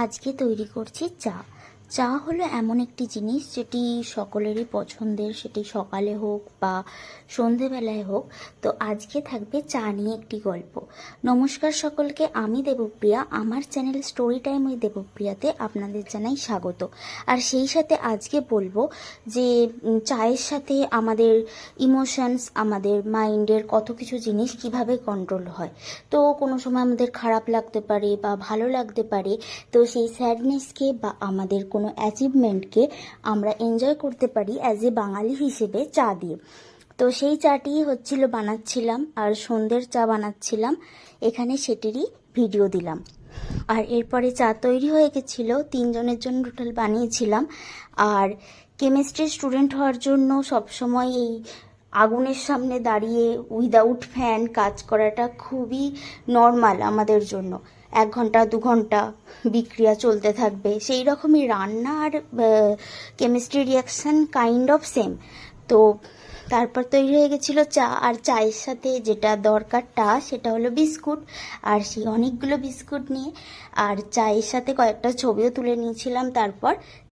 আজকে তৈরি করছি চা। চা হলো এমন একটি জিনিস যেটি সকলেরই পছন্দের, সেটি সকালে হোক বা সন্ধেবেলায় হোক। তো আজকে থাকবে চা নিয়ে একটি গল্প। নমস্কার সকলকে, আমি দেবপ্রিয়া। আমার চ্যানেল স্টোরি টাইম উইথ দেবপ্রিয়াতে আপনাদের জানাই স্বাগত। আর সেই সাথে আজকে বলবো যে চায়ের সাথে আমাদের ইমোশনস, আমাদের মাইন্ডের কত কিছু জিনিস কিভাবে কন্ট্রোল হয়। তো কোনো সময় আমাদের খারাপ লাগতে পারে বা ভালো লাগতে পারে, তো সেই স্যাডনেসকে বা আমাদের কোনো অ্যাচিভমেন্টকে আমরা এনজয় করতে পারি অ্যাজ এ বাঙালি হিসেবে চা দিয়ে। তো সেই চাটি বানাচ্ছিলাম, আর সন্ধ্যের চা বানাচ্ছিলাম, এখানে সেটিরই ভিডিও দিলাম। আর এরপরে চা তৈরি হয়ে গেছিল, 3 জনের জন্য টোটাল বানিয়েছিলাম। আর কেমিস্ট্রি স্টুডেন্ট হওয়ার জন্য সবসময় এই আগুনের সামনে দাঁড়িয়ে উইদাউট ফ্যান কাজ করাটা খুবই নর্মাল আমাদের জন্য। 1 ঘন্টা 2 ঘন্টা বিক্রিয়া চলতে থাকবে, সেই রকমই রান্না আর chemistry reaction kind of same. তো তারপর তৈরি হয়ে গেছিলো চা, আর চায়ের সাথে যেটা দরকারটা সেটা হলো বিস্কুট। আর সেই অনেকগুলো বিস্কুট নিয়ে আর চায়ের সাথে কয়েকটা ছবিও তুলে নিয়েছিলাম। তারপর